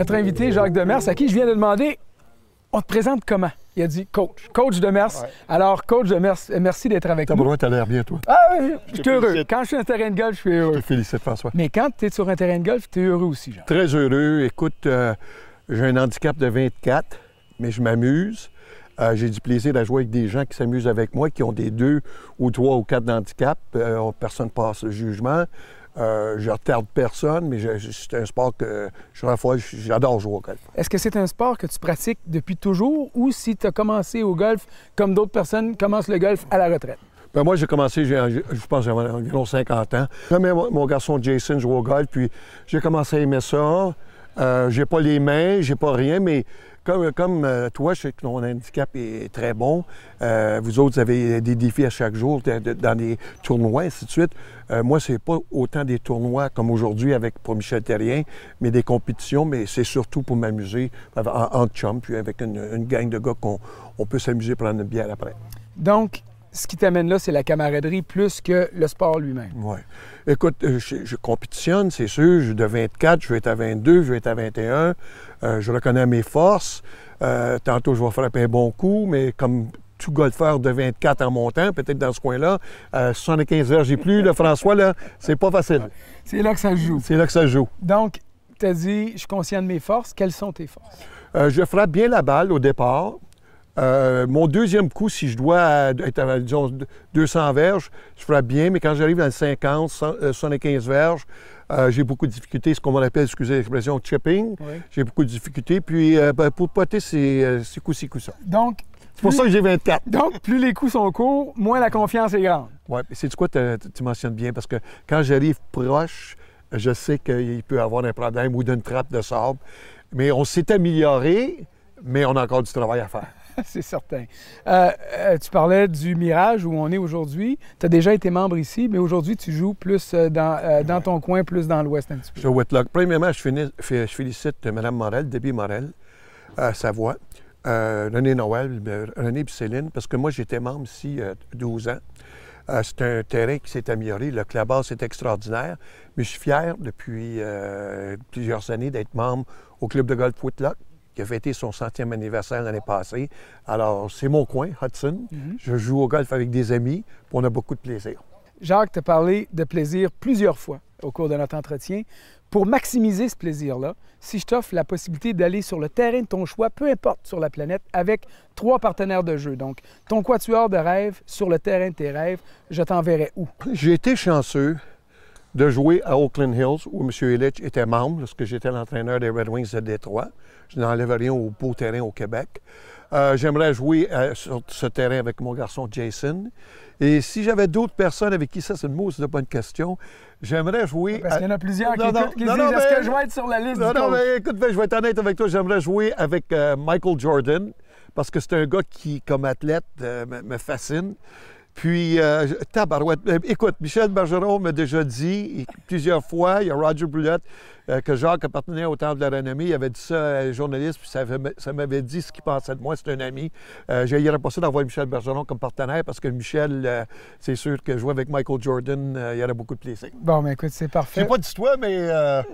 Notre invité, Jacques Demers, à qui je viens de demander, on te présente comment? Il a dit coach. Coach Demers. Ouais. Alors, coach Demers, merci d'être avec nous. T'as l'air bien, toi. Ah oui, je suis heureux. Quand je suis sur un terrain de golf, je suis heureux. Je te félicite, François. Mais quand tu es sur un terrain de golf, tu es heureux aussi, Jacques. Très heureux. Écoute, j'ai un handicap de 24, mais je m'amuse. J'ai du plaisir à jouer avec des gens qui s'amusent avec moi, qui ont des 2 ou 3 ou 4 d'handicap. Personne ne passe le jugement. Je retarde personne, mais c'est un sport que j'adore jouer au golf. Est-ce que c'est un sport que tu pratiques depuis toujours ou si tu as commencé au golf comme d'autres personnes commencent le golf à la retraite? Ben moi, j'ai commencé, je pense, j'avais environ 50 ans. Jamais mon garçon Jason jouait au golf, puis j'ai commencé à aimer ça. J'ai pas les mains, j'ai pas rien, mais comme toi, je sais que ton handicap est très bon. Vous autres, vous avez des défis à chaque jour dans des tournois, ainsi de suite. Moi, c'est pas autant des tournois comme aujourd'hui pour Michel Therrien, mais des compétitions, mais c'est surtout pour m'amuser en chum, puis avec une gang de gars qu'on peut s'amuser prendre une bière après. Donc, ce qui t'amène là, c'est la camaraderie plus que le sport lui-même. Oui. Écoute, je compétitionne, c'est sûr. Je de 24, je vais être à 22, je vais être à 21. Je reconnais mes forces. Tantôt, je vais frapper un bon coup, mais comme tout golfeur de 24 en montant, peut-être dans ce coin-là, 75 heures, j'ai plus, là, François, là, c'est pas facile. C'est là que ça se joue. C'est là que ça se joue. Donc, tu as dit, je suis conscient de mes forces. Quelles sont tes forces? Je frappe bien la balle au départ. Mon deuxième coup, si je dois être à, disons, 200 verges, je frappe bien, mais quand j'arrive dans le 50, 75 verges, j'ai beaucoup de difficultés, ce qu'on appelle, excusez l'expression, chipping. Oui. J'ai beaucoup de difficultés. Puis, pour poter, c'est coup-ci, coup-ça. Donc, c'est pour ça que j'ai 24. Donc, plus les coups sont courts, moins la confiance est grande. Oui, c'est quoi tu mentionnes bien, parce que quand j'arrive proche, je sais qu'il peut y avoir un problème ou d'une trappe de sable. Mais on s'est amélioré, mais on a encore du travail à faire. C'est certain. Tu parlais du Mirage où on est aujourd'hui. Tu as déjà été membre ici, mais aujourd'hui, tu joues plus dans ton coin, plus dans l'Ouest un petit peu. Je suis au Whitlock. Premièrement, je félicite Mme Morel, Debbie Morel, Savoie, René Noël, René et Céline, parce que moi, j'étais membre ici 12 ans. C'est un terrain qui s'est amélioré. Le clubhouse est extraordinaire. Mais je suis fier depuis plusieurs années d'être membre au club de golf Whitlock, qui a fêté son 100e anniversaire l'année passée. Alors, c'est mon coin, Hudson. Je joue au golf avec des amis, puis on a beaucoup de plaisir. Jacques t'a parlé de plaisir plusieurs fois au cours de notre entretien. Pour maximiser ce plaisir-là, si je t'offre la possibilité d'aller sur le terrain de ton choix, peu importe sur la planète, avec 3 partenaires de jeu, donc ton quatuor de rêve sur le terrain de tes rêves, je t'enverrai où? J'ai été chanceux de jouer à Oakland Hills, où M. Ilitch était membre lorsque j'étais l'entraîneur des Red Wings de Détroit. Je n'enlève rien au beau terrain au Québec. J'aimerais jouer sur ce terrain avec mon garçon Jason. Et si j'avais d'autres personnes avec qui ça, c'est une mousse de bonne question, j'aimerais jouer... Parce qu'il y en a plusieurs qui disent, est-ce que je vais être sur la liste du coach? Non, mais écoute, je vais être honnête avec toi, j'aimerais jouer avec Michael Jordan, parce que c'est un gars qui, comme athlète, me fascine. Puis, tabarouette. Écoute, Michel Bergeron m'a déjà dit plusieurs fois, il y a Roger Brulotte, que Jacques appartenait au Temple de la Renommée. Il avait dit ça à un journaliste, puis ça m'avait dit ce qu'il pensait de moi. C'est un ami. J'aurais pas ça d'avoir Michel Bergeron comme partenaire, parce que Michel, c'est sûr que jouer avec Michael Jordan, il y aurait beaucoup de plaisir. Bon, mais écoute, c'est parfait. J'ai pas dit toi, mais...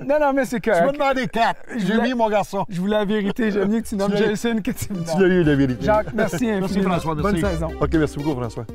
Non, mais c'est correct. Tu m'as demandé 4. J'ai mis mon garçon. Je voulais la vérité. J'aime mieux que tu nommes Jason que tu me nommes. Tu l'as eu, la vérité. Jacques, merci infiniment. Merci, François. Merci. Bonne saison. OK, merci beaucoup, François.